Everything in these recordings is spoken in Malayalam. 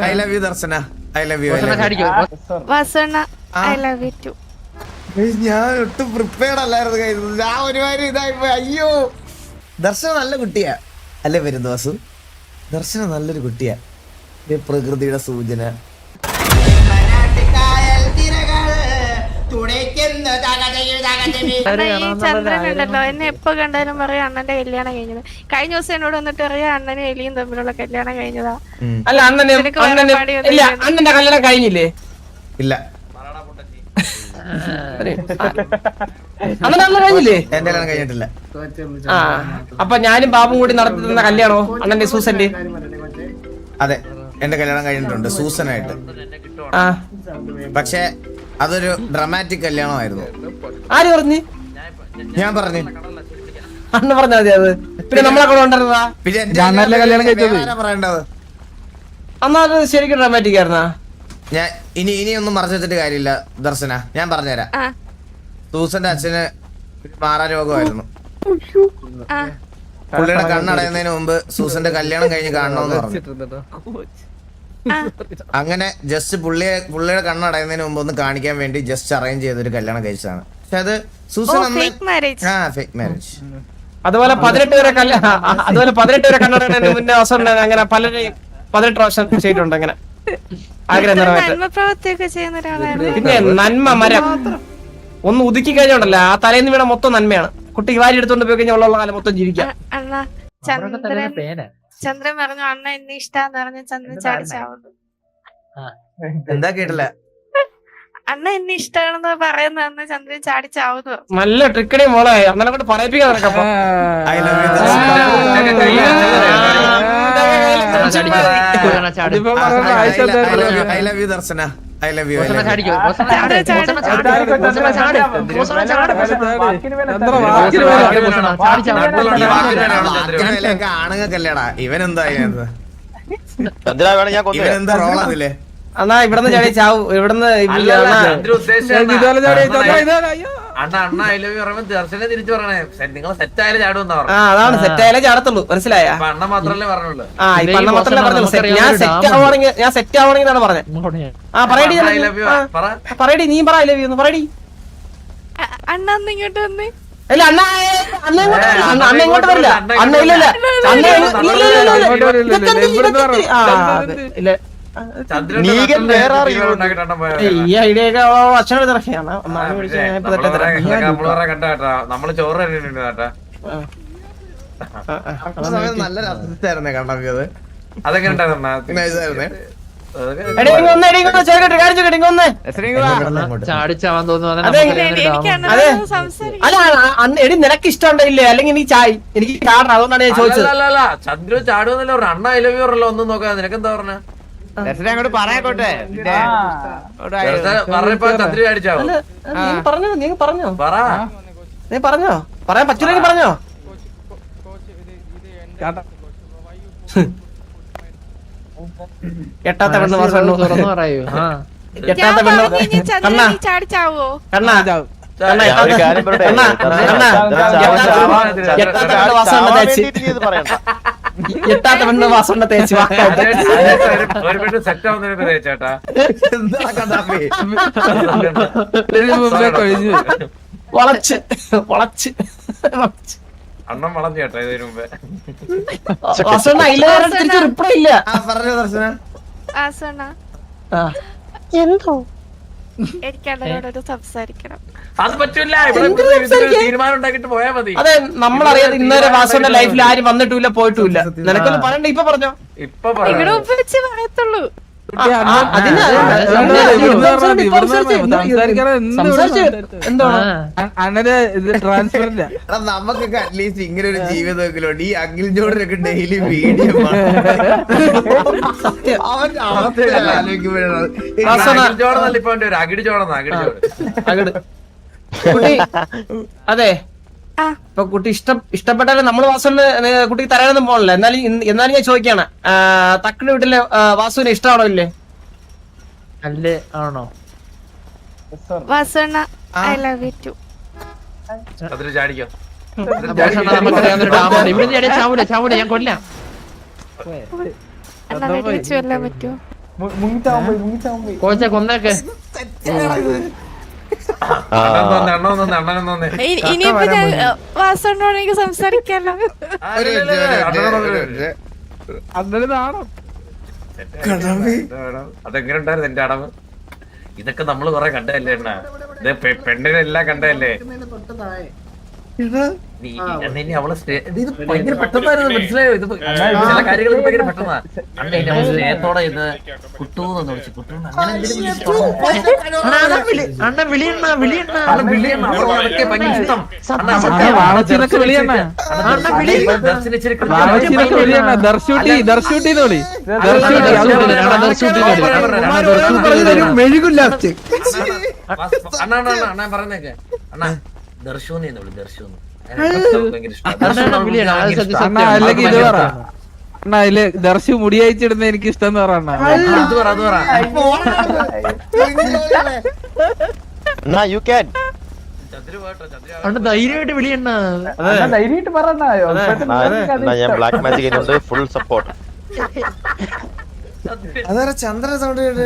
I love you Darshana. I love U. ഞാൻ ഒട്ടും പ്രിപ്പയർഡ് അല്ലായിരുന്നു. ഞാൻ ഒരുമാതിരി ഇതായിപ്പോ. അയ്യോ, ദർശന നല്ല കുട്ടിയാ അല്ലേ വരുന്നു വാസു? ദർശന നല്ലൊരു കുട്ടിയാ. പ്രകൃതിയുടെ സൂചന. ചന്ദ്രനുണ്ടല്ലോ, എന്നെ എപ്പോ കണ്ടാലും പറയാം അണ്ണന്റെ കല്യാണം കഴിഞ്ഞത്. കഴിഞ്ഞ ദിവസം എന്നോട് വന്നിട്ട് പറയാം അണ്ണനും എലിയും തമ്മിലുള്ള കല്യാണം കഴിഞ്ഞതാ. അല്ല അണ്ണന്റെ കല്യാണം കഴിഞ്ഞില്ലേ? ഇല്ല, അണ്ണൻ കഴിഞ്ഞില്ലേ? എന്റെ കല്യാണം കഴിഞ്ഞിട്ടില്ല. ആ, അപ്പൊ ഞാനും ബാബും കൂടി നടത്തുന്ന കല്യാണോ അണ്ണന്റെ സൂസന്റെ? അതെ, എന്റെ കല്യാണം കഴിഞ്ഞിട്ടുണ്ട് സൂസനായിട്ട്. പക്ഷെ അതൊരു ഡ്രമാറ്റിക് കല്യാണമായിരുന്നു. ആര് പറഞ്ഞു? ഞാൻ പറഞ്ഞു. അണ്ണ പറഞ്ഞാ മതി. അത് പിന്നെ നമ്മളെ കൂടെ ഉണ്ടായിരുന്നതാ. പറയേണ്ടത് അന്നാ അത് ശരിക്കും ഡ്രാമാറ്റിക് ആയിരുന്നാ? ഞാൻ ഇനിയൊന്നും മറച്ചു വെച്ചിട്ട് കാര്യമില്ല ദർശന. ഞാൻ പറഞ്ഞുതരാം. സൂസന്റെ അച്ഛന് മാറാരോഗമായിരുന്നു. പുള്ളിയുടെ കണ്ണടയുന്നതിന് മുമ്പ് സൂസന്റെ കല്യാണം കഴിഞ്ഞ് കാണണമെന്ന് പറഞ്ഞു. അങ്ങനെ ജസ്റ്റ് പുള്ളിയുടെ കണ്ണടയുന്നതിന് മുമ്പ് ഒന്ന് കാണിക്കാൻ വേണ്ടി ജസ്റ്റ് അറേഞ്ച് ചെയ്തൊരു കല്യാണം കഴിച്ചതാണ്. പക്ഷെ അത് സൂസൻ ഫേക്ക് മാരേജ്. അതുപോലെ 18 വരെ കണ്ണടയുന്നതിന് മുന്നേ അവസരം അങ്ങനെ പലരെയും 18 പ്രാവശ്യം ചെയ്തിട്ടുണ്ട്. അങ്ങനെ ആഗ്രഹം പിന്നെ നന്മ മരം ഒന്ന് ഒതുക്കി കഴിഞ്ഞോണ്ടല്ലോ ആ തലേന്ന് വീണ മൊത്തം നന്മയാണ്. കുട്ടി വാരി എടുത്തോണ്ട് പോയി കഴിഞ്ഞാൽ ഉള്ള കാലം മൊത്തം ജീവിക്കാം. ചന്ദ്രൻ പറഞ്ഞു അണ്ണ എന്നെ ഇഷ്ടാന്ന് പറഞ്ഞ ചന്ദ്രൻ ചാടിച്ചാവുന്നു. എന്താ കേട്ടില്ല? അണ്ണ എന്നെ ഇഷ്ടമാണെന്ന് പറയുന്ന ചന്ദ്രൻ ചാടിച്ചാവുന്നു. നല്ല ട്രിക്കടി മോളെ അണ്ണനെ കൊണ്ട് പറയിപ്പിക്കാൻ നടക്കാം. I love you Darshana. I love you. ആണുങ്ങൾക്കല്ലേടാ ഇവനെന്താ ഇവനെന്താ റോളാന്നില്ലേ? അണ്ണാ ഇവിടുന്ന് ചാടി ചാവും. ഇവിടുന്ന് അതാണ് സെറ്റായാലേ ചാടത്തുള്ളൂ. മനസ്സിലായ? ആ ഇപ്പൊ അണ്ണ മാത്രല്ലേ പറഞ്ഞുള്ളൂ. ഞാൻ സെറ്റ് ആവണെങ്കിൽ എന്നാണ് പറഞ്ഞത്. ആ പറയടി പറയടി നീ പറ. ഐ ലവ് യു ഒന്ന് പറയടി. അണ്ണ ഇങ്ങോട്ട് വന്നേ. അല്ല അണ്ണ ഇങ്ങോട്ട് വരില്ല. അണ്ണ ഇല്ല ഇല്ല ഈ ഐഡിയ അച്ഛനെ ഇറക്കിയാണ്. നമ്മള് ചോറ് നല്ല രസമായിരുന്നേ കണ്ടത്. അതെങ്ങനെ ചാടിച്ചാവാൻ തോന്നുന്നു. അല്ല എടി നിനക്ക് ഇഷ്ടമുണ്ടല്ലേ? അല്ലെങ്കിൽ നീ ചായ എനിക്ക് ചാടണം. അതുകൊണ്ടാണ് ഞാൻ ചോദിച്ചത്. ചന്ദ്രു ചാടുവന്നല്ലോ പറഞ്ഞു. അണ്ണ ഐ ലവ് യു പറഞ്ഞല്ലോ. ഒന്നും നോക്കാം. നിനക്കെന്താ പറഞ്ഞ? അങ്ങോട്ട് പറയാക്കോട്ടെ. ചന്ദ്രു ചാടിച്ചാവോ? പറഞ്ഞോ നീ പറഞ്ഞോ നീ പറഞ്ഞോ. പറയാൻ പറ്റൂലെങ്കിൽ പറഞ്ഞോ. എട്ടാത്ത പെണ്ണ് തുറന്നു പറയൂ. എട്ടാത്ത പെണ്ണ് കണ്ണാ ചാടിച്ചാവോ? കണ്ണാ എട്ടാത്ത പെണ്ണ് വാസണ്ട തേച്ച് വളച്ച് വളച്ച് അണ്ണം വളഞ്ഞു കേട്ടോ ഇതിനു മുമ്പേ. തിരിച്ച് റിപ്ലൈ ഇല്ല. എന്തോ എനിക്കോട് സംസാരിക്കണം. അത് പറ്റൂല. തീരുമാനം ഉണ്ടാക്കിട്ട് പോയാ മതി. അതെ നമ്മളറിയാതെ ഇന്നേരെ വാസുവിന്റെ ലൈഫിൽ ആരും വന്നിട്ടില്ല പോയിട്ടില്ല. നിനക്കൊന്നും പറയണ്ട. ഇപ്പൊ പറഞ്ഞോ. ഇപ്പൊ ഇവിടെ വെച്ച് പറയത്തുള്ളൂ. നമുക്കൊക്കെ അറ്റ്ലീസ്റ്റ് ഇങ്ങനെ ഒരു ജീവിതമൊക്കെ ഈ അഖിലിനോടൊക്കെ ഡെയിലി വീഡിയോ അതെ. ഇപ്പൊ കുട്ടി ഇഷ്ടപ്പെട്ടാലും നമ്മള് വാസുവിന് കുട്ടിക്ക് തരാനൊന്നും പോകണില്ല. എന്നാലും ഞാൻ ചോദിക്കാണ്, തക്കടി വീട്ടിലെ വാസുവിന് ഇഷ്ടമാണോ ഇല്ലേ? അല്ലേ ആണോ? വാസുണ്ണ ഐ ലവ് യു ടു. ചാടിക്കോ. നമുക്കറിയാവുന്നൊരു ഡാമാണ്. ഇവിടെ ചാവൂല ചാവൂല ഞാൻ കൊല്ലാം. അണ്ണാ വെടിവെച്ച് കൊല്ലാൻ പറ്റുമോ? കോച്ച കൊന്നേക്കെ ഇനിയിപ്പോ ഞാൻ വാസോണ്ടോട് എനിക്ക് സംസാരിക്കാലോ. അതെങ്ങനെ ഉണ്ടായിരുന്നു എന്റെ അടവ്? ഇതൊക്കെ നമ്മള് കൊറേ കണ്ടതല്ലേ എണ്ണ? ഇത് പെണ്ണിനെല്ലാം കണ്ടതല്ലേ? ഇനി അവള് ഇത് ഭയങ്കര പെട്ടെന്നായിരുന്നു, മനസ്സിലായോ? ഇത് ചില കാര്യങ്ങൾ ഭയങ്കര പെട്ടെന്നാ. അണ്ണ അവള് സ്നേഹത്തോടെ ഇത് കുട്ടൂന്ന് വിളിച്ചു. കുട്ടൂന്ന് അങ്ങനെ അണ്ണാ പറഞ്ഞേക്കെ അണ്ണാ ദർശൂന്ന് വിളി. ദർശൂന്ന് ദർശു മുടി അയച്ചിടുന്ന എനിക്ക് ഇഷ്ടം പറയണ ധൈര്യമായിട്ട് വിളിയണ്ണ. ധൈര്യമായിട്ട് പറഞ്ഞോ. ഞാൻ ബ്ലാക്ക് മാജിക് ചെയ്യുന്നുണ്ട്, ഫുൾ സപ്പോർട്ട്. അതാ ചന്ദ്ര സൗണ്ട് കേട്ട്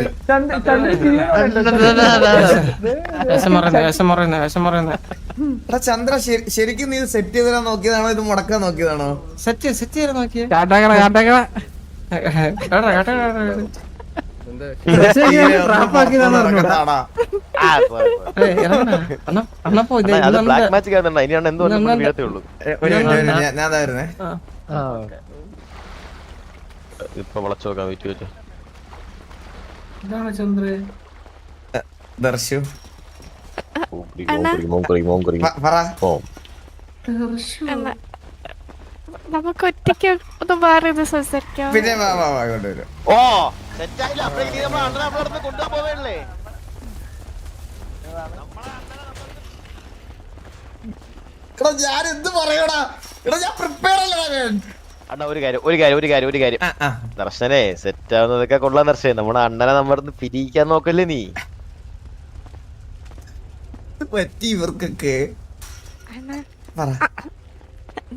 എടാ ചന്ദ്ര ശരിക്കും നീ സെറ്റ് ചെയ്താ നോക്കിയതാണോ ഇത് മുടക്കാൻ നോക്കിയതാണോ? സെറ്റ് ചെയ്ത് നോക്കിയേ. അത് ബ്ലാക്ക് മാജിക് ആണെന്നാ, ഇനിയാണ് എന്തുകൊണ്ട് വീഴത്തേ ഉള്ളൂ. ഞാൻ അതാ വരുന്നേ. ഇപ്പൊ വളച്ചു നോക്കാം, വെയിറ്റ് വെച്ചു. ദർശു പറ. അണ്ണാ, നമുക്ക് ഒറ്റയ്ക്ക് ഒന്ന് മാറി ഇത് സംസാരിക്കാം. പിന്നെ വാ വാ വാ ഇങ്ങോട്ട് വരും. ഓ സെറ്റ് ആയില്ല, അപ്പഴേക്ക് നമ്മൾ അണ്ണനെ നമ്മളടുത്ത് കൊണ്ടുപോവേണ്ടേ? എടാ ഞാൻ എന്ത് പറയടാ? എടാ ഞാൻ പ്രിപ്പയർ അല്ലടാ ഞാൻ. അണ്ണ ഒരു കാര്യം ദർശനെ സെറ്റ് ആവുന്നതൊക്കെ കൊള്ളാൻ ദർശനം. നമ്മുടെ അണ്ണനെ നമ്മുടെ പിരിക്കാൻ നോക്കല്ലേ നീ? പറ്റി ഇവർക്കൊക്കെ. പറ.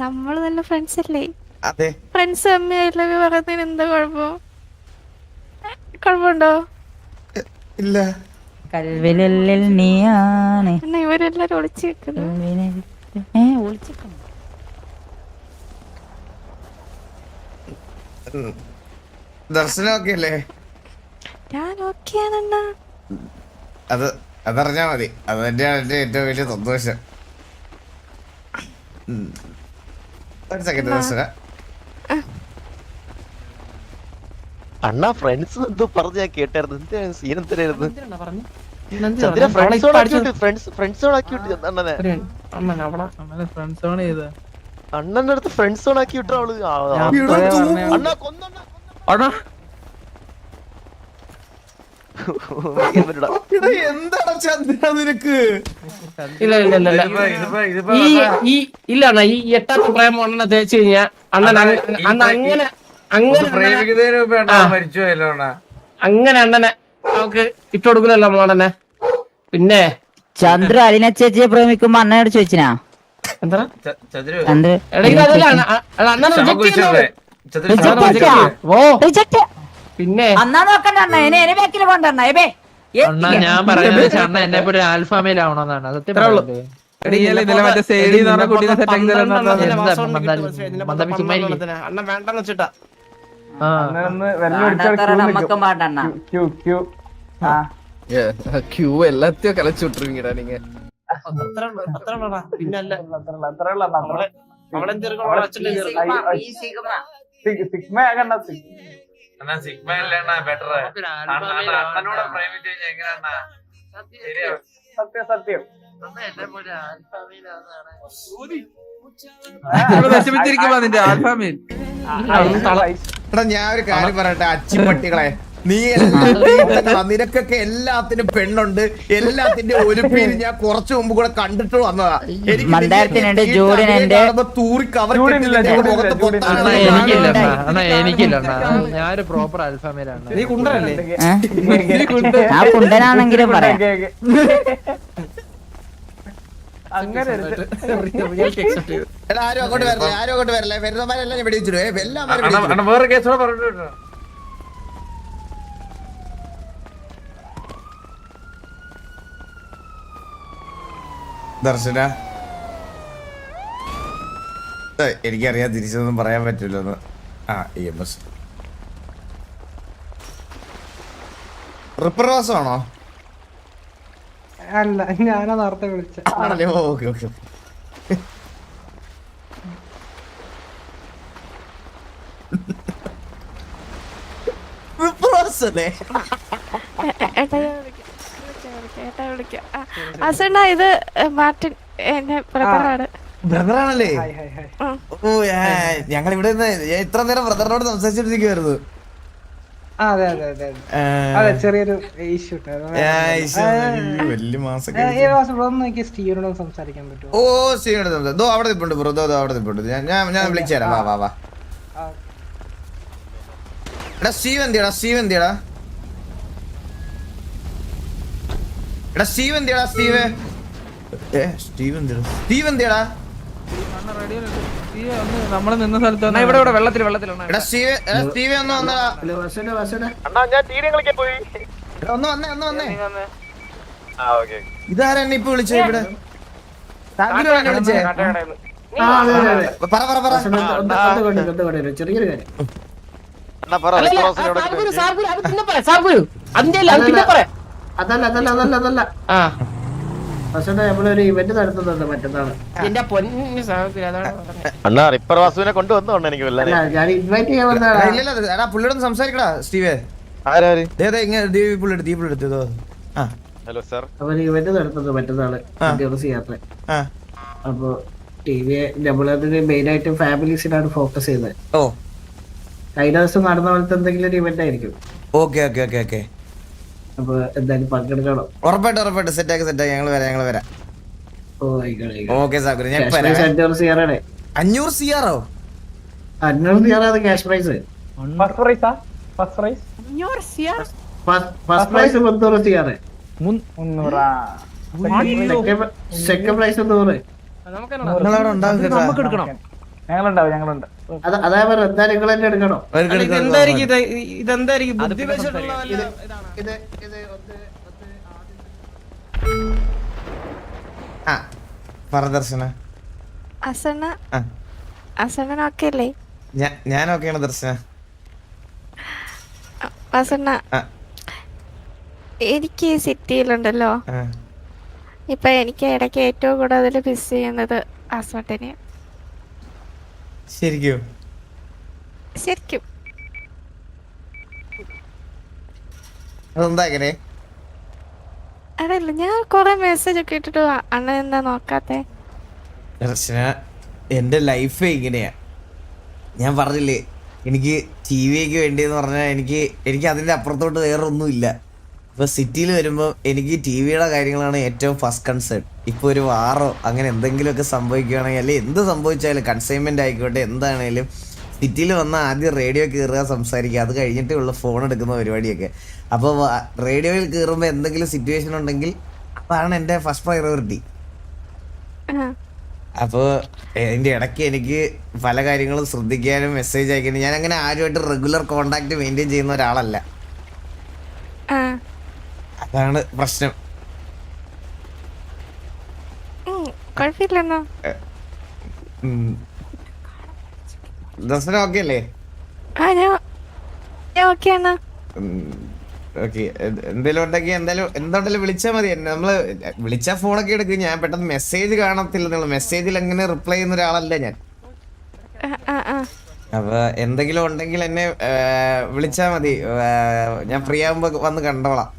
നമ്മള് നല്ല ഫ്രണ്ട്സ് അല്ലേ? അതെ. ഫ്രണ്ട്സ് അമ്മയല്ലേ പറയുന്നതിന് എന്താ കുഴപ്പം? കുഴപ്പമുണ്ടോ? ഇല്ല. കൽവിലുള്ളിൽ നീയാണ്. എന്നാ ഇവരെല്ലാരും ഒളിച്ചു വെക്കുന്നു. ഒളിച്ചിരിക്കുന്നു. ദർശനമൊക്കെ അല്ലേ? ഞാൻ ഓക്കെയാണെന്നാ. അതറിഞ്ഞാ മതി. അത് തന്നെയാണ് എന്റെ ഏറ്റവും വലിയ സന്തോഷം. ഒരു സെക്കൻഡ് ദർശന. അണ്ണ ഫ്രണ്ട്സ് എന്തോ പറഞ്ഞ് ഞാൻ കേട്ടായിരുന്നു. എന്താ സീൻ എന്തായിരുന്നു? അണ്ണന്റെ അടുത്ത് ഫ്രണ്ട്സ് ഓൺ ആക്കി വിട്ടോ അവള്. എന്താണ് ചന്ദ്ര നിനക്ക്? ഇല്ല അണ്ണ, ഈ എട്ടാമത്തെ പ്രേമം അണ്ണനെ തേച്ച് കഴിഞ്ഞാ അണ്ണൻ അങ്ങനെ അങ്ങനെ അണ്ണനെ നമുക്ക് ഇട്ടുകൊടുക്കില്ലല്ലോ നമ്മളണ്ണനെ. പിന്നെ ചന്ദ്ര അലിന ചേച്ചിയെ പ്രേമിക്കുമ്പോ അണ്ണയോട് ചോദിച്ചിനാ? എന്താ ചന്ദ്ര പിന്നെ അന്നാ നോക്കണ്ട അണ്ണ, എന്നെ ബാക്കിൽ പോണ്ട അണ്ണ. അണ്ണ ഞാൻ പറയുന്നത് അണ്ണ എന്നെ പോലെ ആൽഫാമയിലാവണമെന്നാണ്. സത്യം അണ്ണൻ വേണ്ടെന്ന് വെച്ചിട്ടാ. നമ്മക്കും പാണ്ട അണ്ണ. ക്യൂ എല്ലാத்தையும் கலைச்சு விட்டுருவீங்கடா நீங்க. പിന്നല്ല എടാ ഞാൻ ഒരു കാര്യം പറയട്ടെ, അച്ചിപ്പട്ടികളെ, നീ നിനക്കൊക്കെ എല്ലാത്തിനും പെണ്ണുണ്ട്. എല്ലാത്തിന്റെ ഒരു പേര് ഞാൻ കുറച്ചു മുമ്പ് കൂടെ കണ്ടിട്ട് വന്നതാ. മന്ദാരത്തിനുണ്ട്, ജോഡിനുണ്ട്. തൂറി കവർ എനിക്കില്ല. ഞാനൊരു പ്രോപ്പർ ആൽഫാമയിലാണ്. നീ കുണ്ടനല്ലേ? ആ കുണ്ടനാണെങ്കിലും പറയാം. ആരും അങ്ങോട്ട് വരല്ലേ, ആരും അങ്ങോട്ട് വരല്ലേ. വരുന്നമാരെല്ലാം ഞാൻ വെടിവെച്ചിടുവേ. എല്ലാം വേറെ കേസോടെ പറഞ്ഞു ദർശന എനിക്കറിയാം തിരിച്ചൊന്നും പറയാൻ പറ്റില്ലെന്ന്. EMS റിപ്പർവാസമാണോ? അല്ല, ഞാനാ നേരത്തെ വിളിച്ച. ആണല്ലേ? Okay okay. ഏട്ടാ വിളിക്കാം. അസണ്ണ ഇത് മാർട്ടിൻ എന്റെ ബ്രദറാണ്. ബ്രദറാണല്ലേ? Hi hi hi. ഓ ഞങ്ങൾ ഇവിടെ ഇത്ര നേരം ബ്രദറിനോട് സംസാരിച്ചിരിക്കുവായിരുന്നു. അതെ അതെ അതെ അതെ, ചെറിയൊരു ഇഷ്യൂ വലിയ മാസം ഒന്ന് എനിക്ക് സ്റ്റീവിനോട് സംസാരിക്കാൻ പറ്റുമോ? ഓ സ്റ്റീവിനോട് അവിടെ നിൽപ്പുണ്ട് ബ്രോ, അവിടെ നിൽപ്പുണ്ട്. ഞാൻ വിളിച്ചു തരാം. വാ വാ വാ. എടാ സ്റ്റീവ് എന്തിയടാ? സ്റ്റീവ് എന്തിയടാ? എടാ സ്റ്റീവ് എന്തിയടാ? സ്റ്റീവ് സ്റ്റീവ് എന്തിയടാ? സ്റ്റീവ് എന്തിയടാ? നമ്മള് നിന്ന സ്ഥലത്ത് ഇവിടെ വെള്ളത്തിൽ എടാ സ്റ്റീവ്, സ്റ്റീവ് ഒന്ന് വന്നടാ. ഒന്ന് വന്നേ. ഇതാരാ എന്നെ ഇപ്പൊ വിളിച്ചേ? ഇവിടെ വിളിച്ചേ? പറ ചെറിയൊരു കാര്യം. അതല്ല നമ്മളൊരു ഇവന്റ് നടത്തുന്നുണ്ട് മറ്റന്നാള്. അണ്ണാ റിപ്പർ വാസുവിനെ കൊണ്ടുവന്നോണ്ട് എനിക്ക് ഞാൻ ഇൻവൈറ്റ് ചെയ്യാൻ വന്നതാണ്. പുള്ളിയോട് സംസാരിക്കടാ സ്റ്റീവേ. ആരാര്? Hello sir. അവര് ഇവന്റ് നടത്തുന്നത് മറ്റന്നാള് യാത്ര. അപ്പൊ TV നമ്മളതിന് മെയിൻ ആയിട്ട് ഫാമിലീസിനാണ് ഫോക്കസ് ചെയ്യുന്നത്. ഓ കഴിഞ്ഞ ദിവസം നടന്ന പോലത്തെ എന്തെങ്കിലും ഒരു ഇവന്റ് ആയിരിക്കും. ഓക്കെ. അപ്പൊ എന്തായാലും പങ്കെടുക്കണം. ഉറപ്പായിട്ട് സെറ്റാക്കി ഞങ്ങള് വരാം. ഓ ആയിക്കോട്ടെ. ഓക്കെ സാബിന് ഞാൻ 500 CR 500 CR-ഓ? 500 CR ആണ് cash prize. First prize first prize 300 CR. 300. Second prize 100. നിങ്ങളവിടെ ഉണ്ടാവും കേട്ടോ. ഞങ്ങളുണ്ട്. അതാ പറഞ്ഞ എന്തായാലും നിങ്ങൾ തന്നെ എടുക്കണോ? ഇതെന്തായിരിക്കും ബുദ്ധി വെച്ചിട്ടുള്ള ദർശന. അസണ്ണ ഓക്കെ അല്ലേ? ഞാൻ ഓക്കെയാണ് ദർശന. അസണ്ണ എനിക്ക് ഈ സിറ്റിയിലുണ്ടല്ലോ ഇപ്പൊ എനിക്ക് ഇടയ്ക്ക് ഏറ്റവും കൂടുതൽ മിസ് ചെയ്യുന്നത് അസോട്ടിനെ. ശരിക്കും അതെന്താ അങ്ങനെ? അതല്ല, ഞാൻ കൊറേ മെസ്സേജ് ഒക്കെ ഇട്ടിട്ട് അണ്ണൻ എന്താ നോക്കാത്തെ? ദർശന എന്റെ ലൈഫ് ഇങ്ങനെയാ. ഞാൻ പറഞ്ഞില്ലേ എനിക്ക് TV-ക്ക് വേണ്ടിയെന്ന് പറഞ്ഞാൽ എനിക്ക് അതിന്റെ അപ്പുറത്തോട്ട് വേറെ ഒന്നുമില്ല. ഇപ്പൊ സിറ്റിയിൽ വരുമ്പോൾ എനിക്ക് TV-യുടെ കാര്യങ്ങളാണ് ഏറ്റവും ഫസ്റ്റ് കൺസേൺ. ഇപ്പൊ ഒരു വാറോ അങ്ങനെ എന്തെങ്കിലുമൊക്കെ സംഭവിക്കുകയാണെങ്കിൽ അല്ലെങ്കിൽ എന്ത് സംഭവിച്ചാലും കൺസൈൻമെന്റ് ആയിക്കോട്ടെ എന്താണേലും സിറ്റിയിൽ വന്നാൽ ആദ്യം റേഡിയോ കയറുക, സംസാരിക്കുക, അത് കഴിഞ്ഞിട്ടേ ഉള്ള ഫോൺ എടുക്കുന്ന പരിപാടിയൊക്കെ. അപ്പോൾ റേഡിയോയിൽ കയറുമ്പോൾ എന്തെങ്കിലും സിറ്റുവേഷൻ ഉണ്ടെങ്കിൽ അതാണ് എൻ്റെ ഫസ്റ്റ് പ്രയോറിറ്റി. അപ്പോൾ അതിൻ്റെ ഇടയ്ക്ക് എനിക്ക് പല കാര്യങ്ങളും ശ്രദ്ധിക്കാനും മെസ്സേജ് അയക്കാനും ഞാൻ അങ്ങനെ ആരുമായിട്ട് റെഗുലർ കോണ്ടാക്ട് മെയിൻറ്റെയിൻ ചെയ്യുന്ന ഒരാളല്ല. അതാണ് പ്രശ്നം. കുഴപ്പമില്ലെന്നോ? ദർശന ഓക്കെ അല്ലേ? ഓക്കെ. എന്തേലും ഉണ്ടെങ്കിൽ എന്തുണ്ടെങ്കിലും വിളിച്ചാൽ മതി. നമ്മള് വിളിച്ചാൽ ഫോണൊക്കെ എടുക്കും. ഞാൻ പെട്ടെന്ന് മെസ്സേജ് കാണത്തില്ല. മെസ്സേജിൽ അങ്ങനെ റിപ്ലൈ ചെയ്യുന്ന ഒരാളല്ല ഞാൻ. അപ്പൊ എന്തെങ്കിലും ഉണ്ടെങ്കിൽ എന്നെ വിളിച്ചാ മതി. ഞാൻ ഫ്രീ ആകുമ്പോ വന്ന് കണ്ടോളാം.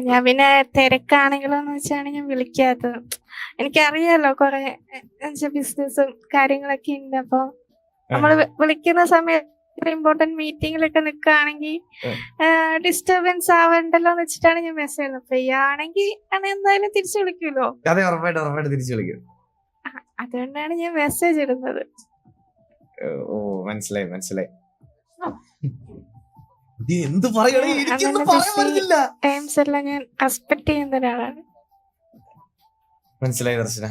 ഞാൻ പിന്നെ തിരക്കാണെങ്കിലോന്ന് വെച്ചാണ് ഞാൻ വിളിക്കാത്തത്. എനിക്കറിയാലോ കൊറേ ബിസിനസ്സും കാര്യങ്ങളൊക്കെ ഉണ്ട്. അപ്പൊ നമ്മള് വിളിക്കുന്ന സമയത്ത് ഇമ്പോർട്ടന്റ് മീറ്റിംഗിലൊക്കെ നിക്കുകയാണെങ്കിൽ ഡിസ്റ്റർബൻസ് ആവണ്ടല്ലോ എന്ന് വെച്ചിട്ടാണ് ഞാൻ മെസ്സേജ്. ഫ്രീ ആണെങ്കിൽ എന്തായാലും തിരിച്ചു വിളിക്കുമല്ലോ. അതെ, ഉറപ്പായിട്ട് തിരിച്ചു വിളിക്കും. അതുകൊണ്ടാണ് ഞാൻ മെസ്സേജ് ഇടുന്നത്. ഓ മനസ്സിലായി. എന്ത് പറയണേ? ടൈംസ് എല്ലാം ഞാൻ റെസ്പെക്ട് ചെയ്യുന്ന ഒരാളാണ്. മനസ്സിലായി ദർശന.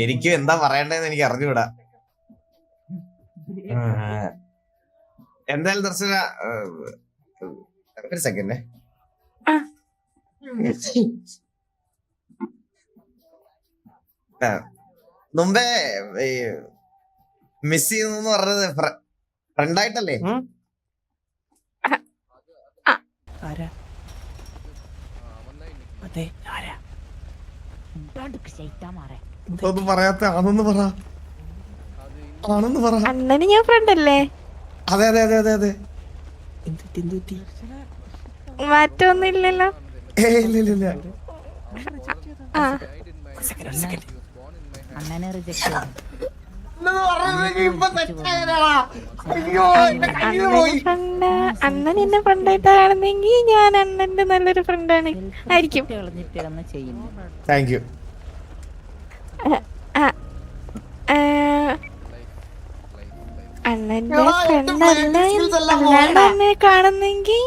എനിക്കും എന്താ പറയണ്ടേന്ന് എനിക്ക് അറിഞ്ഞൂടാ. എന്തായാലും ദർശന ഒരു സെക്കൻഡ് മുമ്പേ മിസ് ചെയ്യുന്നു പറഞ്ഞത് ഫ്രണ്ടായിട്ടല്ലേ? ഒന്നും പറയാത്ത ആണെന്ന് പറ. അണ്ണന് ഞാൻ ഫ്രണ്ട് അല്ലേ? അതെ അതെ അതെ അതെ അതെ. മാറ്റമൊന്നും ഇല്ലല്ലോ. ഇല്ല അങ്ങനെ റിജക്ട് അണ്ണൻ എന്നെ ഫ്രണ്ടായിട്ടാണെന്നെങ്കിൽ ഞാൻ അണ്ണന്റെ നല്ലൊരു ഫ്രണ്ടാണ് ആയിരിക്കും. Thank you. അണ്ണന്റെ ഫ്രണ്ട് അല്ലാണ്ട് എന്നെ കാണുന്നെങ്കിൽ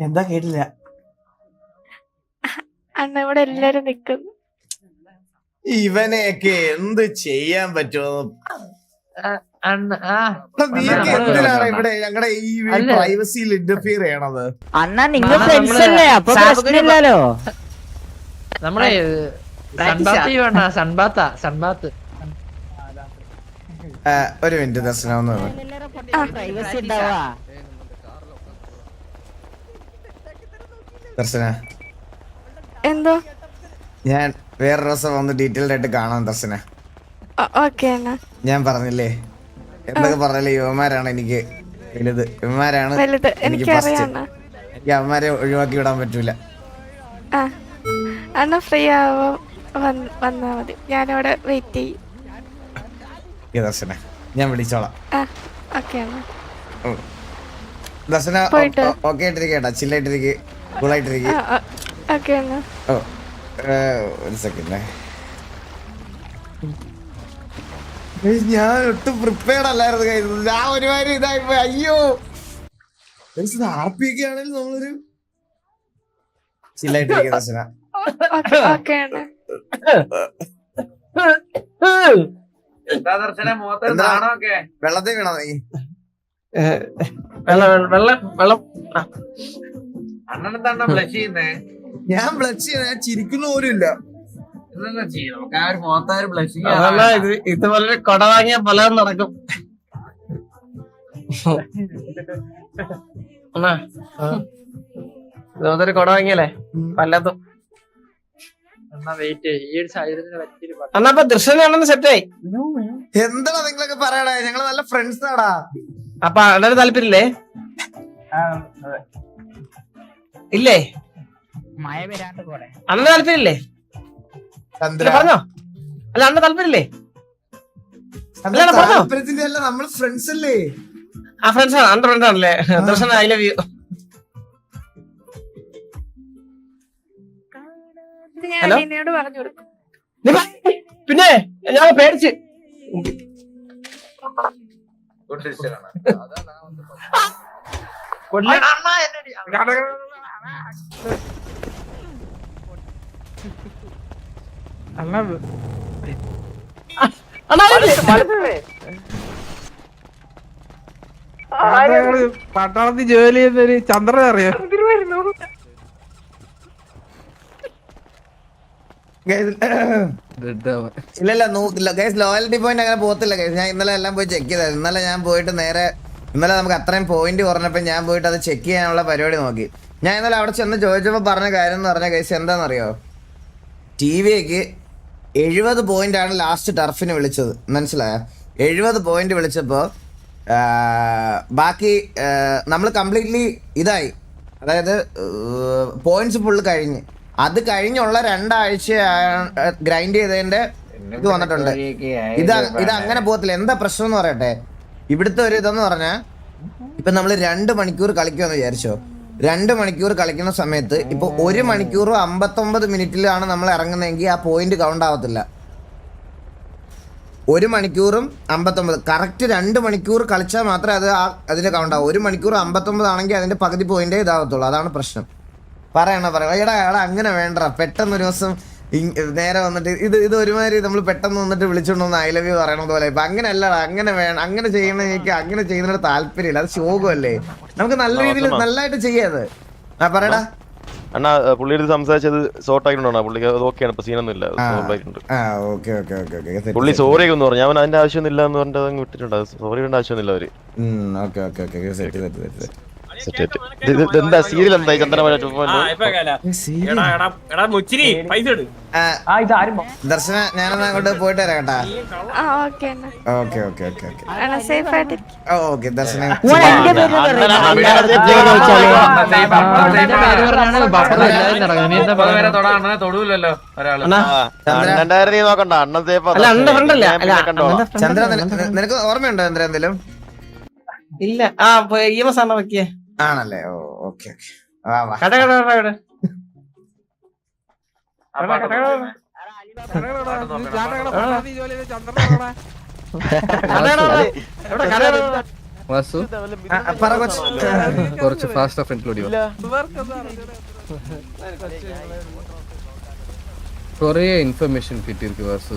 എന്താ കേട്ടില്ല? അണ്ണ ഇവിടെ എല്ലാരും നിക്കുന്നു. ഇവനെയൊക്കെ എന്ത് ചെയ്യാൻ പറ്റുമോ? നമ്മള് എന്തിനാണ് ഇവിടെ ഞങ്ങളുടെ ഈ പ്രൈവസിയിൽ ഇന്റർഫിയർ ചെയ്യണത്? അണ്ണാ നിങ്ങൾ ഫ്രണ്ട്സ് അല്ലേ, അപ്പൊ പ്രശ്നമില്ലല്ലോ. നമ്മളെ സൺബാത്ത് ഒരു മിനിറ്റ് ദർശനം ഒന്ന് പ്രൈവസി ഉണ്ടാവാ. ദർശന എന്തോ ഞാൻ വേറെ ദിവസം വന്ന് ഡീറ്റെയിൽഡ് ആയിട്ട് കാണാം ദർശന. ഓക്കെ അണ്ണ. ഞാൻ പറഞ്ഞില്ലേ എന്തൊക്കെ പറഞ്ഞാലേ യുവമാരാണ് എനിക്ക് വലുത്. യുവമാരാണ് എനിക്ക് ഫസ്റ്റ്. എനിക്ക് അവന്മാരെ ഒഴിവാക്കി വിടാൻ പറ്റൂല. അണ്ണ ഫ്രീ ആവോ വന്നാ മതി, ഞാനവിടെ വെയിറ്റ് ചെയ്യും. ദർശന ഞാൻ വിളിച്ചോളാം. ഓക്കെ അണ്ണ. ദർശന ഓക്കെ ആയിട്ടിരിക്കട്ടാ, ചില്ലായിട്ടിരിക്കും, കൂളായിട്ടിരിക്കും. ഓക്കെ അണ്ണ. ഓ ഒരു സെക്കൻഡ്. ഞാൻ ഒട്ടും പ്രിപ്പയർഡ് അല്ലായിരുന്നു കഴിഞ്ഞത്. ഞാൻ ഒരുമാതിരി ഇതായിപ്പോ. അയ്യോ ഹാപ്പിയൊക്കെ ആണെങ്കിലും നമ്മളൊരു ചില്ലായിട്ടിരിക്കും ദർശന. ഓക്കെ അണ്ണ. വെള്ളത്തിൽ വീണോ നീ? ഞാൻ ബ്ലഷ് ചെയ്യുന്ന, ഞാൻ ചിരിക്കുന്ന പോലും ഇല്ല. ഇതുപോലെ കൊട വാങ്ങിയ പലതും നടക്കും. ഇതൊരു കൊട വാങ്ങിയല്ലേ പലതും. അന്നപ്പോ ദൃശ്യം സെറ്റായി. എന്താടാ നിങ്ങളൊക്കെ പറയണേ? ഞങ്ങള് നല്ല ഫ്രണ്ട്സ് ആടാ. അപ്പൊ അണ്ണന് താല്പര്യമില്ലേ? ഇല്ലേ? മഴ വരാണ്ട് കൂടെ അണ്ണന് താല്പര്യമില്ലേ? പറഞ്ഞോ. അല്ല അണ്ണ താല്പര്യമില്ലേ? താല്പര്യത്തിന്റെ അല്ല, നമ്മള് ഫ്രണ്ട്സ് അല്ലേ? ആ ഫ്രണ്ട്സ് ആണ്, അണ്ണ ഫ്രണ്ട്സ് ആണല്ലേ? ദർശന ഐ ലവ് യു. ഹലോ പറഞ്ഞു കൊടുക്കും. പിന്നെ ഞാൻ പേടിച്ച് പട്ടാളത്തിൽ ജോലി ചെയ്യുന്നൊരു ചന്ദ്രൻ അറിയാം. ഇല്ല ഗൈസ്, ലോയൽറ്റി പോയിന്റ് അങ്ങനെ പോകത്തില്ല ഗൈസ്. ഞാൻ ഇന്നലെ എല്ലാം പോയി ചെക്ക് ചെയ്തായിരുന്നു. ഇന്നലെ ഞാൻ പോയിട്ട് നേരെ ഇന്നലെ നമുക്ക് അത്രയും പോയിന്റ് കുറഞ്ഞപ്പോൾ ഞാൻ പോയിട്ട് അത് ചെക്ക് ചെയ്യാനുള്ള പരിപാടി നോക്കി. ഞാൻ ഇന്നലെ അവിടെ ചെന്ന് ചോദിച്ചപ്പോൾ പറഞ്ഞ കാര്യം എന്ന് പറഞ്ഞ ഗൈസ് എന്താണെന്നറിയോ? TVക്ക് 70 പോയിന്റാണ് ലാസ്റ്റ് ടർഫിന് വിളിച്ചത്, മനസ്സിലായോ? 70 പോയിന്റ് വിളിച്ചപ്പോൾ ബാക്കി നമ്മൾ കംപ്ലീറ്റ്ലി ഇതായി, അതായത് പോയിന്റ്സ് ഫുള്ള് കഴിഞ്ഞ്. അത് കഴിഞ്ഞുള്ള 2 ആഴ്ച ഗ്രൈൻഡ് ചെയ്തതിന്റെ ഇത് വന്നിട്ടുണ്ട്. ഇത് അങ്ങനെ പോകത്തില്ല. എന്താ പ്രശ്നം എന്ന് പറയട്ടെ, ഇവിടുത്തെ ഒരു ഇതെന്ന് പറഞ്ഞാൽ ഇപ്പൊ നമ്മൾ 2 മണിക്കൂർ കളിക്കുമെന്ന് വിചാരിച്ചോ. 2 മണിക്കൂർ കളിക്കുന്ന സമയത്ത് ഇപ്പൊ 1 മണിക്കൂറും 59 മിനിറ്റിലാണ് നമ്മൾ ഇറങ്ങുന്നതെങ്കിൽ ആ പോയിന്റ് കൗണ്ട് ആവത്തില്ല. 1 മണിക്കൂറും 59 കറക്റ്റ് 2 മണിക്കൂർ കളിച്ചാൽ മാത്രമേ അത് അതിന് കൗണ്ട് ആവും. 1 മണിക്കൂർ 59 ആണെങ്കിൽ അതിന്റെ പകുതി പോയിന്റേ ഇതാവത്തുള്ളൂ. അതാണ് പ്രശ്നം. പറയണ എടാ അങ്ങനെ വേണ്ട. പെട്ടെന്ന് ഒരു ദിവസം നേരെ വന്നിട്ട് ഇത് ഒരുമാതിരി നമ്മൾ പെട്ടെന്ന് വന്നിട്ട് വിളിച്ചോണ്ട് വന്ന് ഐ ലവ് യു പറയണ പോലെ ഇപ്പൊ അങ്ങനെ അല്ലടാ, അങ്ങനെ വേണം, അങ്ങനെ ചെയ്യണ എനിക്ക് അങ്ങനെ ചെയ്യുന്നതിന് താല്പര്യമില്ല, അത് ശോകമല്ലേ. നമുക്ക് നല്ല രീതിയിൽ നല്ലതായിട്ട് ചെയ്യാത്. ആ പറയടാ അണ്ണാ, പുള്ളിയുടെ സംസാരിച്ചത് സോർട്ട് ആയിട്ടുണ്ടോ? പുള്ളിക്ക് അത് ഓക്കെയാണ്, ഇപ്പൊ സീനൊന്നും ഇല്ല, സോൾവ് ആയിട്ടുണ്ട്. പുള്ളി സോറി ഒന്ന് പറഞ്ഞു, ഞാൻ അതിന്റെ ആവശ്യമൊന്നുമില്ല എന്ന് പറഞ്ഞിട്ട് അതങ്ങ് വിട്ടിട്ടുണ്ട്. സോറി വേണ്ട ആവശ്യമൊന്നുമില്ല അവര്. എന്താ സീരിയൽ എന്തായി ചന്ദ്രമഴ? ദർശന ഞാനൊന്ന് അങ്ങോട്ട് പോയിട്ട് വരാം കേട്ടാ. ഓക്കെ സേഫ് ആയിട്ട് ഓക്കെ ദർശന. തൊടൂലല്ലോ ഒരാള്. നോക്കണ്ട, അണ്ണൻ സേഫ്. ചന്ദ്ര നിനക്ക് ഓർമ്മയുണ്ടോ ചന്ദ്ര എന്തെങ്കിലും? ഇല്ല. EMS ആണോ വെക്കിയേ? ആണല്ലേ? ഓക്കെ കട കുറച്ച് ഫാസ്റ്റ് ഓഫ് ഇൻക്ലൂഡ് കൊറേ ഇൻഫർമേഷൻ കിട്ടിയിരിക്കും വാസു.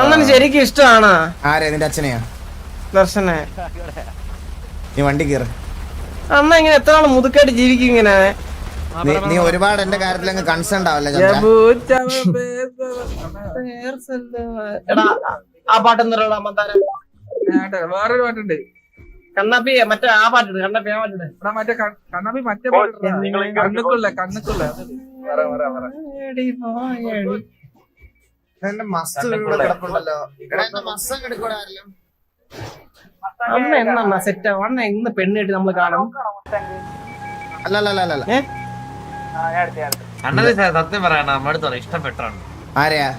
അങ്ങനെ ശരിക്കും ഇഷ്ടമാണ്. ആരെ? നിന്റെ അച്ഛനെയാ? ദർശനെ നീ വണ്ടി കയറി. അമ്മ ഇങ്ങനെ എത്ര നാൾ മുതുക്കായിട്ട് ജീവിക്കും ഇങ്ങനെ? നീ ഒരുപാട് എന്റെ കാര്യത്തിൽ അങ്ങ് കൺസേൺ ആവല്ലേ? ആ പാട്ടെന്താ വേറൊരു പാട്ടുണ്ട്, കണ്ണാപ്പി. മറ്റേ ആ പാട്ടുണ്ട്, കണ്ണാപ്പി. ആ പാട്ടുണ്ട് മറ്റേ കണ്ണാപ്പി, മറ്റേ കണ്ണുക്കുള്ള അമ്മ എന്നാ സെറ്റ് അണ്ണ ഇന്ന് പെണ്ണിട്ട് നമ്മള് കാണും. അല്ല അണ്ണത് സത്യം പറയണ നമ്മടുത്ത് ഇഷ്ടപ്പെട്ടാണ്. ആരെയാ?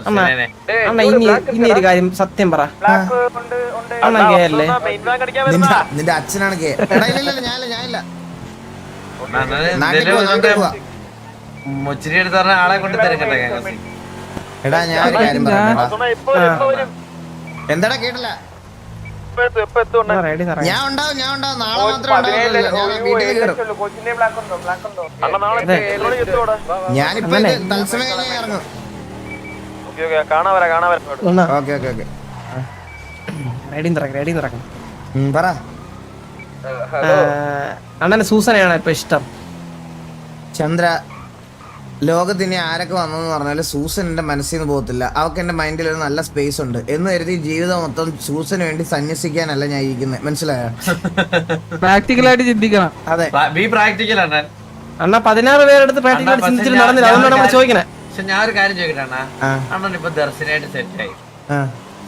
അണ്ണ ഇനി ഒരു കാര്യം സത്യം പറ. അണ്ണ ഗേയല്ലേ? നിന്റെ അച്ഛനാണ് ഗേ. ഞാനില്ല. മുച്ചിരി എടുത്ത് പറഞ്ഞ ആളെ കൊണ്ട് തരും കേട്ടോ. എടാ ഞാൻ ഒരു കാര്യം പറയാം. എന്താടാ കേട്ടില്ല? ഞാൻ ഉണ്ടാവും നാളെ മാത്രമേ വീട്ടിൽ കയറും. ഞാനിപ്പോ തത്സമയം ഇറങ്ങും. പറ. അണ്ണന് സൂസനയാണ് ഇപ്പൊ ഇഷ്ടം. ചന്ദ്ര, ലോകത്തിന് ആരൊക്കെ വന്നെന്ന് പറഞ്ഞാല് സൂസൻ എന്റെ മനസ്സിൽ നിന്ന് പോകത്തില്ല. അവൾക്ക് എന്റെ മൈൻഡിൽ ഒരു നല്ല സ്പേസ് ഉണ്ട് എന്ന് കരുതി ജീവിതം മൊത്തം സൂസന് വേണ്ടി സന്യസിക്കാനല്ല ഞാൻ ഇരിക്കുന്നത്, മനസ്സിലായോ? പ്രാക്ടിക്കലായിട്ട് ചിന്തിക്കണം. അതെ, ബി പ്രാക്ടിക്കൽ ആണ്. അണ്ണ 16 പേരെടുത്ത് പ്രാക്ടിക്കലായിട്ട് ചിന്തിച്ചിട്ട് നടന്നില്ല. അതുകൊണ്ടാണ് നമ്മൾ ചോദിക്കണേ. പക്ഷെ ഞാൻ ഒരു കാര്യം ചോദിക്കട്ടെ അണ്ണാ, അണ്ണൻ ഇപ്പൊ ദർശനായിട്ട് സെറ്റായി,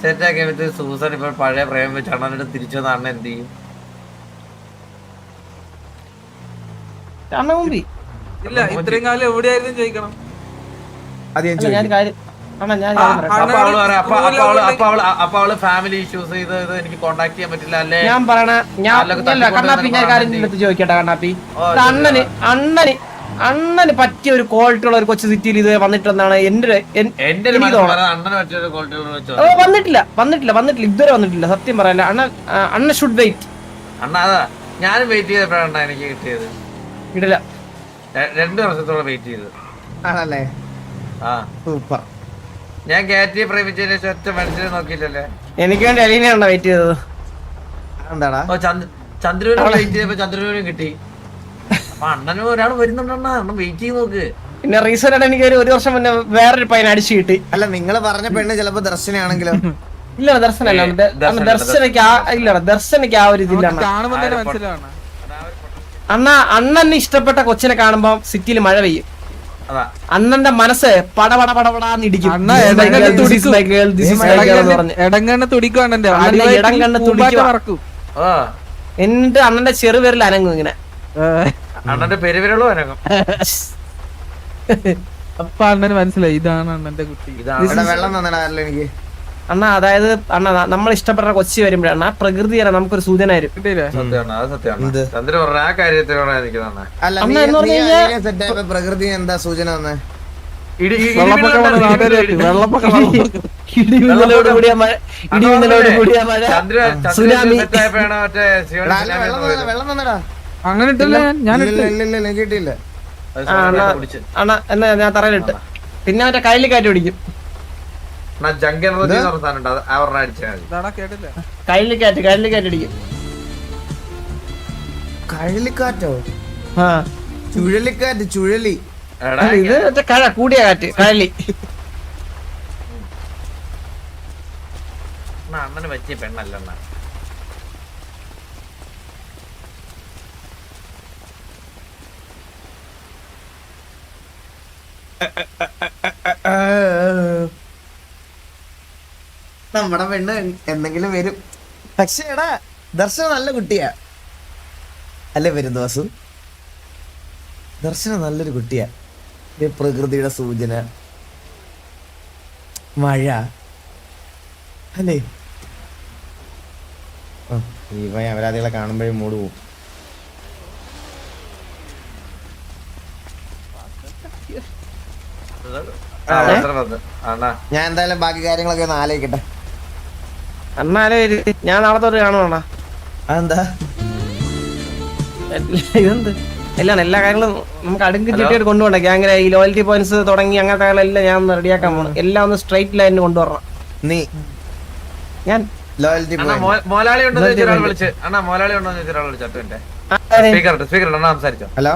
സെറ്റാക്കിയപ്പോ സൂസൻ ഇപ്പൊ പഴയ പ്രേമം വെച്ച് അണ്ണനോട് തിരിച്ചു വന്ന അണ്ണൻ എന്ത് ചെയ്യും? അണ്ണ മുമ്പി ഇല്ല, ഇത്രയും കാലം എവിടെയായിരുന്നു ചോദിക്കണം. അപ്പൊ അവള് ഫാമിലി ഇഷ്യൂസ് ചെയ്ത് എനിക്ക് കോണ്ടാക്ട് ചെയ്യാൻ പറ്റില്ല അല്ലേ? ഞാൻ പറയണ കണ്ണാപ്പി, ഞാൻ കാര്യം ചോദിക്കട്ടെ കണ്ണാപ്പി. അണ്ണന് പറ്റിയ ഒരു ക്വാളിറ്റി ഉള്ള ഒരു കൊച്ചു സിറ്റിയിൽ ഇത് വന്നിട്ടെന്നാണ് എന്റെ വന്നിട്ടില്ല ഇതുവരെ വന്നിട്ടില്ല. സത്യം പറയല്ല. അണ്ണ ഷുഡ് വെയിറ്റ്. അണ്ണാ അതാ ഞാനും വെയിറ്റ് ചെയ്തപ്പോഴാണ് എനിക്ക് കിട്ടിയത്. ഇടില്ല, 2 വർഷത്തോളം വെയിറ്റ് ചെയ്തു. ആണല്ലേ? ആ സൂപ്പർ. ഞാൻ കയറ്റി പ്രേമിച്ചതിന് ശേഷം ഒറ്റ മനുഷ്യനെ നോക്കിയില്ലല്ലേ? എനിക്ക് വേണ്ടി അലീനയാണോ വെയിറ്റ് ചെയ്തത്? എന്താടാ? ഓ ചന്ദ്രനും വെയിറ്റ് ചെയ്തപ്പോ ചന്ദ്രനും കിട്ടി. അപ്പൊ അണ്ണനും ഒരാൾ വരുന്നുണ്ടെണ്ണ, അണ്ണൻ വെയിറ്റ് ചെയ്ത് നോക്ക്. പിന്നെ റീസൺ ആണ് എനിക്ക് 1 വർഷം മുന്നേ വേറൊരു പയ്യൻ അടിച്ചു കിട്ടി. അല്ല, നിങ്ങള് പറഞ്ഞ പെണ്ണ് ചിലപ്പോ ദർശനയാണെങ്കിലും. ഇല്ല, ദർശനല്ല. ദർശനക്ക് ആ ഒരു ഇതില്ല. അണ്ണന് ഇഷ്ടപ്പെട്ട കൊച്ചിനെ കാണുമ്പോ സിറ്റിയിൽ മഴ പെയ്യും. അണ്ണന്റെ മനസ്സ് പടപടപടപടാന്ന് ഇടിക്കും. ഇടങ്കണ്ണ് തുടിക്കും. എന്നിട്ട് അണ്ണന്റെ ചെറുപേരിൽ അനങ്ങും ഇങ്ങനെ. അണ്ണന്റെ പെരുവിരളും അനങ്ങും. അപ്പൊ അണ്ണന് മനസ്സിലായി ഇതാണ് അണ്ണന്റെ കുട്ടി. വെള്ളം തന്നടാ എനിക്ക്. അണ്ണ അതായത് അണ്ണ നമ്മൾ ഇഷ്ടപ്പെട്ട കൊച്ചി വരുമ്പോഴാണ് പ്രകൃതി നമുക്കൊരു സൂചന വരും. പ്രകൃതി എന്താ സൂചന തന്നെ? ഇടിമിന്നലോട് കൂടിയ മഴ, സുനാമി. വെള്ളം തന്നടാ. അങ്ങനെ ഇട്ടില്ല, ഞാൻ കിട്ടിയില്ല. അണ്ണാ എന്നാ ഞാൻ തറയിലിട്ട് പിന്നെ മറ്റേ കയ്യിൽ കയറ്റി പിടിക്കും കയ്യിൽ കയറ്റി അടിക്കും കഴലിക്കാറ്റോ? ആ ചുഴലിക്കാറ്റ്, ചുഴലി. ഇത് മറ്റേ കഴ കൂടിയ കാറ്റ് കഴലി. അണ്ണന് പറ്റിയ പെണ്ണല്ല. നമ്മടെ പെണ്ണ് എന്തെങ്കിലും വരും. പക്ഷേ എടാ ദർശന നല്ല കുട്ടിയാ അല്ലേ? വരും ദിവസം ദർശന നല്ലൊരു കുട്ടിയാ. പ്രകൃതിയുടെ സൂചന, മഴ അല്ലേ? ഈ അപരാധികളെ കാണുമ്പോഴേ മൂട് പോവും. ഞാൻ എന്തായാലും ബാക്കി കാര്യങ്ങളൊക്കെ ഒന്ന് ആലോചിക്കട്ടെ. അണ്ണാലോ ഞാൻ നാളെ തൊട്ട് കാണുവാണ. അതെന്താ? ഇതെന്ത് എല്ലാം എല്ലാ കാര്യങ്ങളും നമുക്ക് അടുക്കും ചിട്ടിയായിട്ട് കൊണ്ടുപോകണ്ട. ഗ്യാങ്ങിലെ ഈ ലോയൽറ്റി പോയിന്റ്സ് തുടങ്ങി അങ്ങനത്തെ കാര്യങ്ങളെല്ലാം ഞാൻ ഒന്ന് റെഡിയാക്കാൻ പോകണം. എല്ലാം ഒന്ന് സ്ട്രൈറ്റ് ലൈനിന് കൊണ്ടുവരണം. നീ ഞാൻ ലോയൽറ്റി മോലാളി ഉണ്ടോ വിളിച്ച് അണ്ണാ, മോലാളി ഉണ്ടോ വിളിച്ചു. ഹലോ,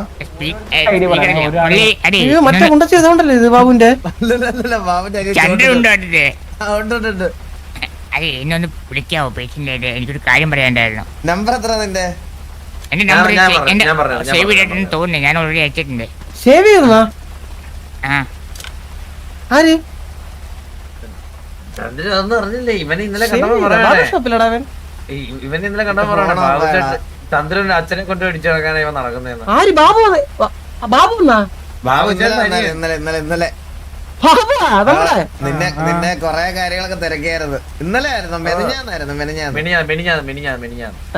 മറ്റേ കൊണ്ടു ചെയ്തോണ്ടല്ലോ ഇത് ബാബുന്റെ. എന്നൊന്ന് വിളിക്കാവോ പേഷ്യന്റ്? എനിക്കൊരു കാര്യം പറയാണ്ടായിരുന്നു. നമ്പർ എത്ര നിന്റെ? എന്റെ നമ്പർ സേവ് ചെയ്തിട്ടെന്ന് തോന്നുന്നു. ഞാൻ ഓൾറെഡി അയച്ചിട്ടുണ്ട്. സേവ് ചെയ്യുന്ന ആര്? ഇവനെ ഇന്നലെ കണ്ടപ്പോ പറയണേ ചന്ദ്രന്റെ അച്ഛനെ കൊണ്ട് പിടിച്ചു നടക്കാനാ ഇവ നടക്കുന്നതെന്ന്. ആര്? ബാബു? ബാബു ബാബു ഇന്നലെ നിന്നെ കൊറേ കാര്യങ്ങളൊക്കെ തിരക്കിയായിരുന്നു. ഇന്നലെ ആയിരുന്നു, മെനിഞ്ഞാന്ന്.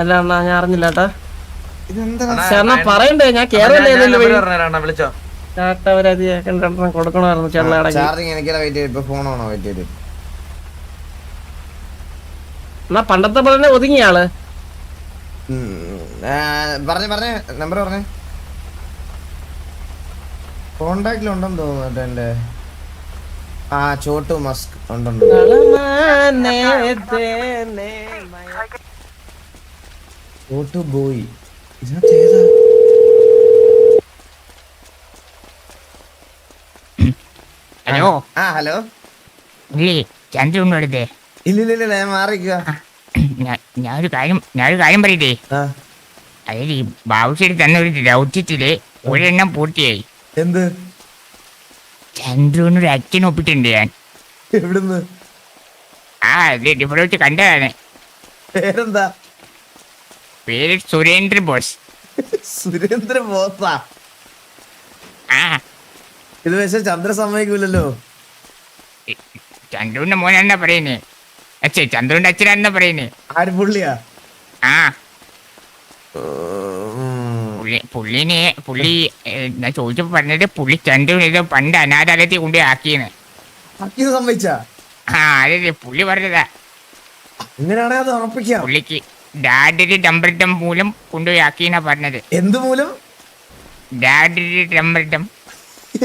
അല്ല അണ്ണാ ഞാൻ അറിഞ്ഞില്ല കേട്ടാ. പറയണ്ടേ? ഞാൻ വിളിച്ചോ കൊടുക്കണമായിരുന്നു ചേട്ടൻ. ചാർജിങ് എനിക്കല്ല വെയിറ്റ് ചെയ്ത്. ഇപ്പൊ ഫോണാണോ വെയിറ്റ് ചെയ്ത്? എന്നാ പണ്ടത്തെ പോലെ തന്നെ ഒതുങ്ങിയ ആള്. പറഞ്ഞേ നമ്പർ പറഞ്ഞേ. കോണ്ടാക്റ്റിലുണ്ടെന്ന് തോന്നുന്നു എന്റെ. ആ ചോട്ടു മസ്ക് ഉണ്ടുണ്ട്. ചോട്ടു ബോയ് ഇതിനകത്ത് ഹലോ. ആ ഹലോ. ഇല്ലേ ചന്ദ്രൻ എടുത്തേ? ഇല്ലില്ല ഞാൻ മാറിക്കുക. ഞാനൊരു കാര്യം പറയട്ടെ. അതായത് ഈ ബാബുശ്ശേരി തന്ന ഒരു ദൗത്യത്തില് ഒരെണ്ണം പൂർത്തിയായി. എന്ത്? ചന്ദ്രനൊരു അച്ഛൻ ഒപ്പിട്ടുണ്ട് ഞാൻ. എവിടുന്ന്? ഇവിടെ വെച്ച് കണ്ടതാണ്. പേരെന്താ? പേര് സുരേന്ദ്ര ബോസ്. സുരേന്ദ്ര ബോസാ? ആ ഇത് പക്ഷെ ചന്ദ്ര സമ്മതിക്കൂലല്ലോ. ചന്ദ്രന്റെ മോനാണെന്നാ പറയുന്നേ. ചന്ദ്രന്റെ അച്ഛനാണെന്നാ പറയുന്നേ. ആര്? പുള്ളിയാ? ആ പുള്ളി ഞാൻ ചോദിച്ചപ്പോ പറഞ്ഞത് പുള്ളി ചന്ദ്രൻ ഇത് പണ്ട് അനാഥാലയത്തിൽ കൊണ്ടുപോയി ആക്കിയെന്ന്. സമ്മതിച്ചാ? ആ അതെ പുള്ളി പറഞ്ഞതാ. ഇങ്ങനെയാണെ അത് ഉറപ്പിക്കാം. പുള്ളിക്ക് ഡാഡിന്റെ ടെമ്പറേറ്റർ മൂലം കൊണ്ടുപോയി ആക്കിയെന്നാ പറഞ്ഞത്. എന്ത് മൂലം? ഡാഡിന്റെ ടെമ്പറേറ്റർ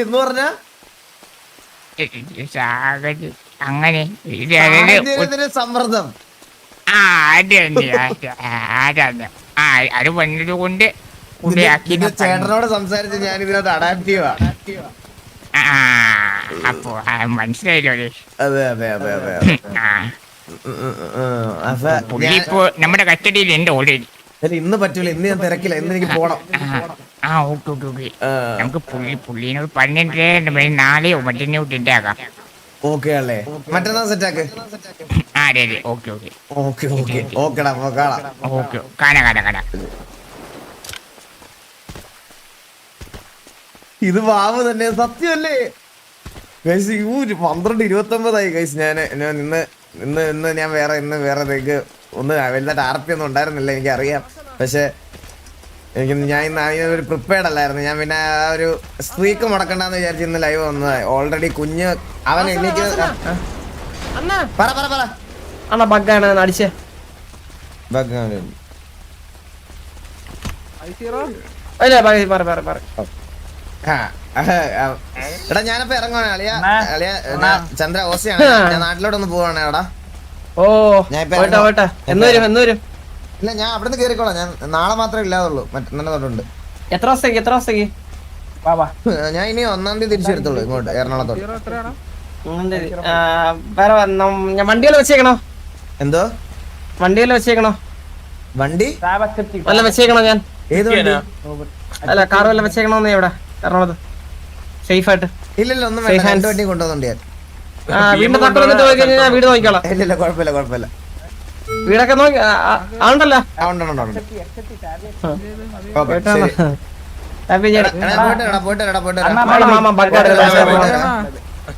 എന്ന് പറഞ്ഞ അങ്ങനെ സമ്മർദ്ദം. ആ അത് വന്നത് കൊണ്ട് ചേട്ടനോട് സംസാരിച്ച് ഞാൻ ഇതിനകത്ത് അഡാപ്റ്റീവാ. അപ്പൊ മനസ്സിലായല്ലോ. അതെ. പുള്ളിപ്പോ നമ്മുടെ കസ്റ്റഡിയിൽ ഉണ്ട് ഓൾറെഡി. ഇന്ന് പറ്റൂല, ഇന്ന് ഞാൻ തിരക്കില്ല, ഇന്ന് എനിക്ക് പോണം. ഓക്കെ നമുക്ക് പുള്ളിനോട് പറഞ്ഞിട്ട് നാളെയോ മറ്റന്നെയോ ഇട്ടാക്കാം. ഓക്കെ അല്ലേ? മറ്റന്നാ സെറ്റാക്ക്. അതെ ഓക്കെ ഓക്കെടാ കാണാം. ഓക്കെ കാണാം. ഇത് ബാബു തന്നെ സത്യമല്ലേ ഗൈസ്? 12:29 ഗൈസ്. ഞാൻ ഇന്ന് ഞാൻ വേറെ ഒന്ന് വലുതായിട്ട് ആർപ്പി ഒന്നും ഉണ്ടായിരുന്നില്ല, എനിക്കറിയാം. പക്ഷെ ഞാൻ ഇന്ന് അതിനൊരു പ്രിപ്പയർഡ് അല്ലായിരുന്നു. ഞാൻ പിന്നെ ആ ഒരു സ്ട്രീക്ക് മുടക്കണ്ടെന്ന് വിചാരിച്ച് ഇന്ന് ലൈവ് വന്നത്. ഓൾറെഡി കുഞ്ഞ് അവൻ എനിക്ക് അടിച്ചേ എടാ ഞാനപ്പോ ഇറങ്ങുവാണ് ചന്ദ്ര ഓസിയാണ് ഞാൻ നാട്ടിലോട്ടൊന്ന് പോവാണ് എടാ. ഓ പോട്ടെ എന്ന് വരും ഇല്ല ഞാൻ അവിടെ നിന്ന് കേറിക്കോളാം. ഞാൻ നാളെ മാത്രമേ ഇല്ലാതുള്ളൂ, മറ്റന്നാൾ തൊട്ടുണ്ട്. എത്ര ദിവസത്തേക്ക് ഞാൻ ഇനി 1-ാം തീയതി തിരിച്ചെടുത്തോളൂ ഇങ്ങോട്ട് എറണാകുളത്തോട്ട്. വേറെ ഞാൻ വണ്ടികൾ വെച്ചേക്കണോ? എന്തോ വണ്ടികൾ വെച്ചേക്കണോ? വണ്ടി വല്ല വെച്ചേക്കണോ? ഞാൻ ഏത് വണ്ടി? അല്ല കാർ വല്ല വെച്ചേക്കണോന്ന് ഇവിടെ എറണാകുളത്ത് സേഫ് ആയിട്ട്? ഇല്ലല്ലോ ഒന്നും വേണ്ട, 2 വണ്ടി കൊണ്ടുവന്നുണ്ട് ഞാൻ. വീടിന്റെ തട്ട് വന്നിട്ട് പോയി കഴിഞ്ഞാൽ ഞാൻ വീട് നോക്കിക്കോളാം. ഇല്ല കുഴപ്പമില്ല. വീടൊക്കെ നോക്കി ആളുണ്ടല്ലോ. പോയിട്ട്